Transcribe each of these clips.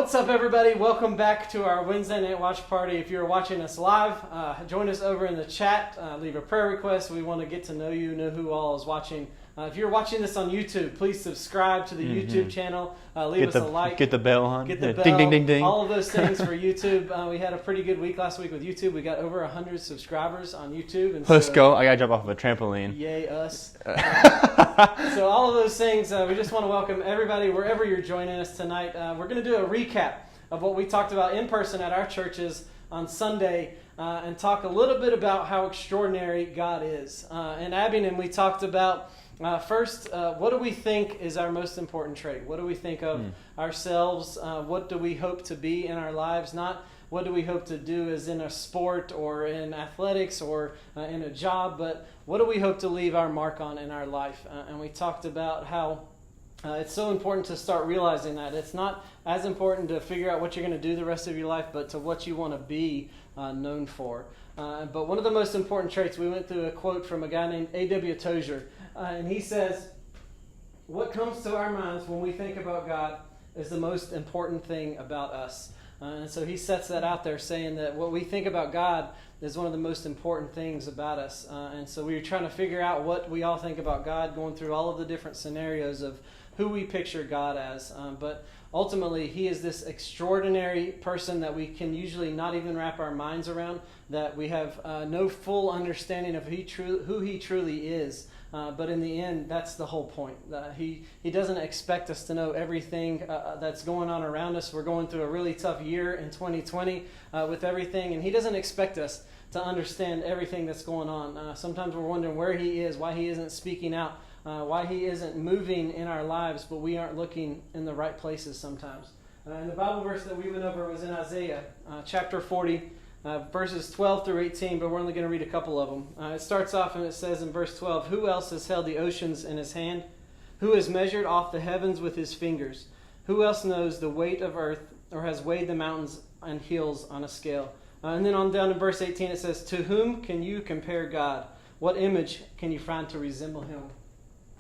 What's up, everybody? Welcome back to our Wednesday night watch party. If you're watching us live, join us over in the chat. Leave a prayer request. We want to get to know you, know who all is watching. If you're watching this on YouTube, please subscribe to the YouTube channel. Leave us a like. Get the bell on. Get the bell. Ding, ding, ding, ding. All of those things for YouTube. We had a pretty good week last week with YouTube. We got over 100 subscribers on YouTube. And Let's go. I got to jump off of a trampoline. Yay, us. So all of those things, we just want to welcome everybody wherever you're joining us tonight. We're going to do a recap of what we talked about in person at our churches on Sunday and talk a little bit about how extraordinary God is. In Abingdon, we talked about first, what do we think is our most important trait? What do we think of ourselves? What do we hope to be in our lives? Not what do we hope to do as in a sport or in athletics or in a job, but what do we hope to leave our mark on in our life? And we talked about how it's so important to start realizing that. It's not as important to figure out what you're going to do the rest of your life, but to what you want to be known for. But one of the most important traits, we went through a quote from a guy named A.W. Tozier, and he says, "What comes to our minds when we think about God is the most important thing about us." And so he sets that out there, saying that what we think about God is one of the most important things about us. And so we were trying to figure out what we all think about God, going through all of the different scenarios of who we picture God as. But ultimately, he is this extraordinary person that we can usually not even wrap our minds around, that we have no full understanding of who he truly is. But in the end, that's the whole point. He doesn't expect us to know everything that's going on around us. We're going through a really tough year in 2020 with everything, and he doesn't expect us to understand everything that's going on. Sometimes we're wondering where he is, why he isn't speaking out, why he isn't moving in our lives, but we aren't looking in the right places sometimes. And the Bible verse that we went over was in Isaiah chapter 40, verses 12 through 18, but we're only going to read a couple of them. It starts off and it says in verse 12, "Who else has held the oceans in his hand? Who has measured off the heavens with his fingers? Who else knows the weight of earth or has weighed the mountains and hills on a scale?" And then on down in verse 18 it says, "To whom can you compare God? What image can you find to resemble him?"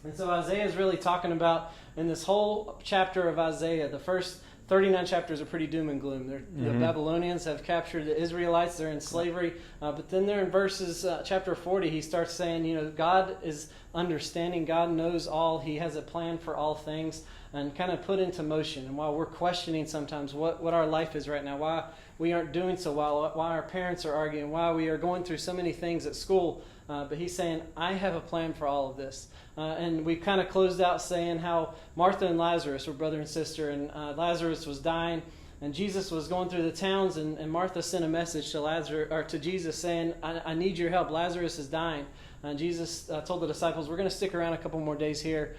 And so Isaiah is really talking about, in this whole chapter of Isaiah, the first 39 chapters are pretty doom and gloom. The Babylonians have captured the Israelites. They're in slavery. But then there in verses, chapter 40, he starts saying, God is understanding. God knows all. He has a plan for all things and kind of put into motion. And while we're questioning sometimes what our life is right now, why we aren't doing so well, why our parents are arguing, why we are going through so many things at school, but he's saying, I have a plan for all of this. And we kind of closed out saying how Martha and Lazarus were brother and sister, and Lazarus was dying, and Jesus was going through the towns, and Martha sent a message to Jesus saying, I need your help. Lazarus is dying. And Jesus told the disciples, we're going to stick around a couple more days here.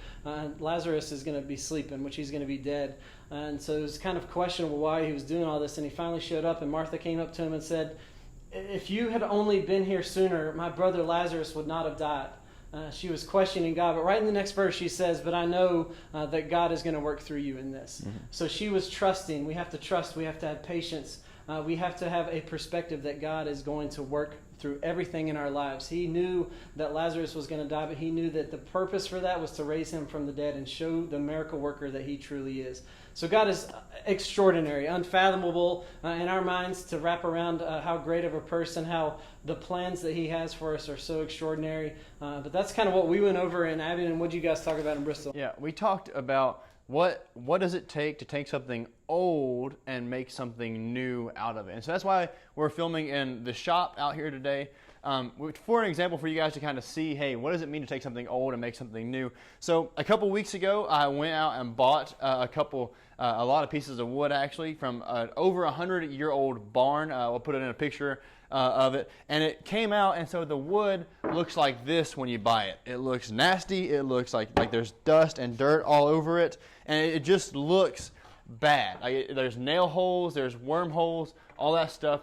Lazarus is going to be sleeping, which he's going to be dead. And so it was kind of questionable why he was doing all this, and he finally showed up, and Martha came up to him and said, if you had only been here sooner, my brother Lazarus would not have died. She was questioning God, but right in the next verse she says, but I know that God is going to work through you in this. So she was trusting. We have to trust. We have to have patience. We have to have a perspective that God is going to work through everything in our lives. He knew that Lazarus was going to die, but he knew that the purpose for that was to raise him from the dead and show the miracle worker that he truly is. So God is extraordinary, unfathomable in our minds to wrap around how great of a person, how the plans that he has for us are so extraordinary. But that's kind of what we went over in Abingdon. What did you guys talk about in Bristol? Yeah, we talked about what does it take to take something old and make something new out of it. And so that's why we're filming in the shop out here today. For an example, for you guys to kind of see, hey, what does it mean to take something old and make something new? So a couple weeks ago, I went out and bought a lot of pieces of wood actually from an over 100-year-old barn. We'll put it in a picture of it, and it came out, and so the wood looks like this when you buy it. It looks nasty. It looks like there's dust and dirt all over it, and it just looks bad. There's nail holes, there's wormholes, all that stuff.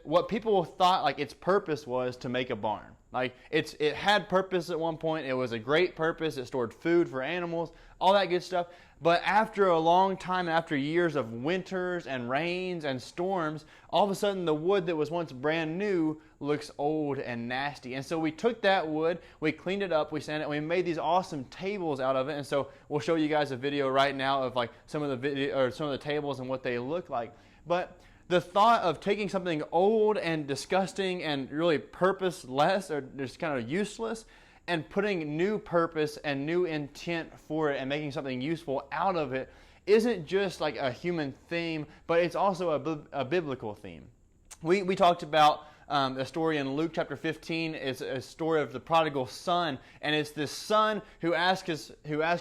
What people thought like its purpose was to make a barn. Like it had purpose at one point. It was a great purpose. It stored food for animals, all that good stuff. But after a long time, after years of winters and rains and storms, all of a sudden the wood that was once brand new looks old and nasty. And so we took that wood, we cleaned it up, we sanded it, and we made these awesome tables out of it. And so we'll show you guys a video right now of like some of the tables and what they look like. But the thought of taking something old and disgusting and really purposeless or just kind of useless and putting new purpose and new intent for it and making something useful out of it isn't just like a human theme, but it's also a biblical theme. We talked about a story in Luke chapter 15. It's a story of the prodigal son, and it's this son who asks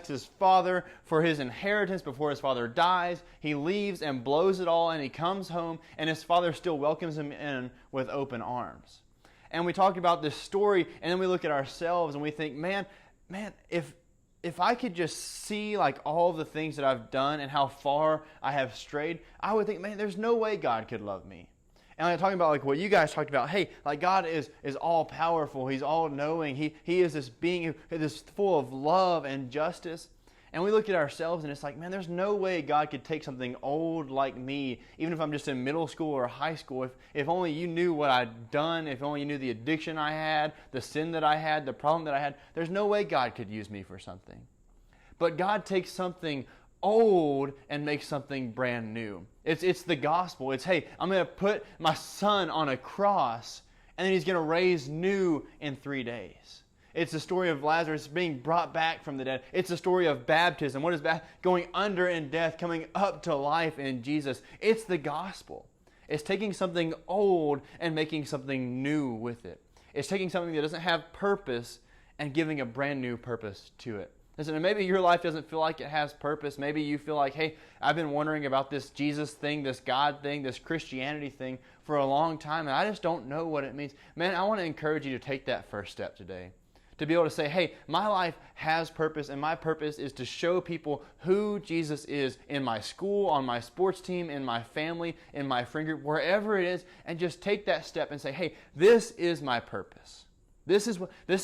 his father for his inheritance before his father dies. He leaves and blows it all, and he comes home, and his father still welcomes him in with open arms. And we talk about this story, and then we look at ourselves and we think, man, if I could just see like all the things that I've done and how far I have strayed, I would think, man, there's no way God could love me. And I'm talking about like what you guys talked about. Hey, like God is all powerful. He's all knowing. He is this being who is full of love and justice. And we look at ourselves and it's like, man, there's no way God could take something old like me, even if I'm just in middle school or high school. If only you knew what I'd done, if only you knew the addiction I had, the sin that I had, the problem that I had, there's no way God could use me for something. But God takes something old and makes something brand new. It's the gospel. It's, hey, I'm going to put my son on a cross and then he's going to raise new in 3 days. It's the story of Lazarus being brought back from the dead. It's the story of baptism. What is going under in death, coming up to life in Jesus. It's the gospel. It's taking something old and making something new with it. It's taking something that doesn't have purpose and giving a brand new purpose to it. Listen, and maybe your life doesn't feel like it has purpose. Maybe you feel like, hey, I've been wondering about this Jesus thing, this God thing, this Christianity thing for a long time, and I just don't know what it means. Man, I want to encourage you to take that first step today. To be able to say, hey, my life has purpose, and my purpose is to show people who Jesus is in my school, on my sports team, in my family, in my friend group, wherever it is, and just take that step and say, hey, this is my purpose. This is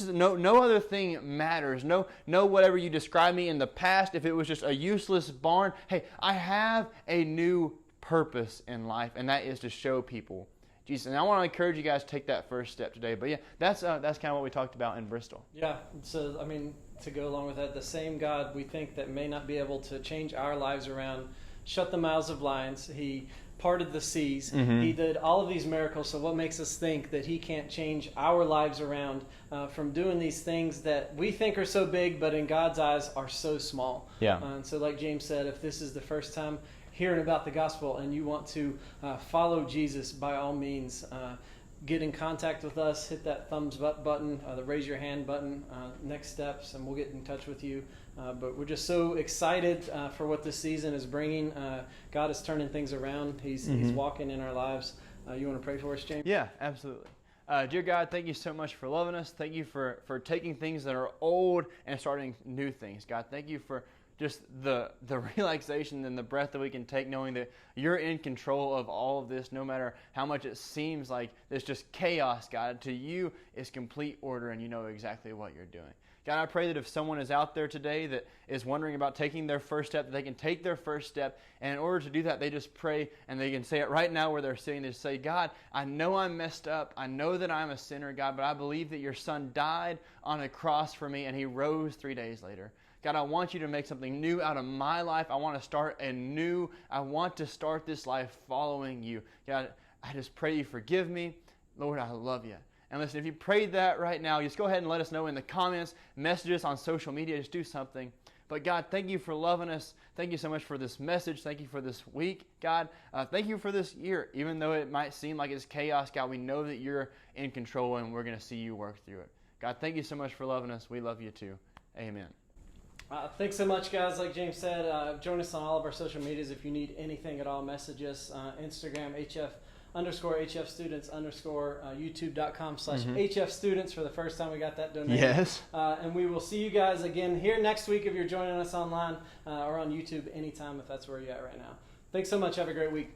no other thing matters. No whatever you describe me in the past, if it was just a useless barn, hey, I have a new purpose in life, and that is to show people Jesus. And I want to encourage you guys to take that first step today. But yeah, that's kind of what we talked about in Bristol. Yeah. So, I mean, to go along with that, the same God we think that may not be able to change our lives around, shut the mouths of lions. He parted the seas. Mm-hmm. He did all of these miracles. So what makes us think that he can't change our lives around from doing these things that we think are so big, but in God's eyes are so small? Yeah. And so like James said, if this is the first time hearing about the gospel and you want to follow Jesus, by all means, get in contact with us. Hit that thumbs up button, the raise your hand button, next steps, and we'll get in touch with you. But we're just so excited for what this season is bringing. God is turning things around. He's walking in our lives. You want to pray for us, James? Yeah, absolutely. Dear God, thank you so much for loving us. Thank you for taking things that are old and starting new things. God, thank you for just the relaxation and the breath that we can take, knowing that you're in control of all of this, no matter how much it seems like there's just chaos, God. To you is complete order, and you know exactly what you're doing. God, I pray that if someone is out there today that is wondering about taking their first step, that they can take their first step, and in order to do that, they just pray, and they can say it right now where they're sitting. They say, God, I know I'm messed up. I know that I'm a sinner, God, but I believe that your son died on a cross for me, and he rose 3 days later. God, I want you to make something new out of my life. I want to start anew. I want to start this life following you. God, I just pray you forgive me. Lord, I love you. And listen, if you prayed that right now, just go ahead and let us know in the comments, message us on social media, just do something. But God, thank you for loving us. Thank you so much for this message. Thank you for this week, God. Thank you for this year. Even though it might seem like it's chaos, God, we know that you're in control and we're going to see you work through it. God, thank you so much for loving us. We love you too. Amen. Thanks so much, guys. Like James said, join us on all of our social medias. If you need anything at all, message us. Instagram, HF_HF students YouTube.com/HF students for the first time we got that donated. Yes. And we will see you guys again here next week if you're joining us online or on YouTube anytime if that's where you're at right now. Thanks so much. Have a great week.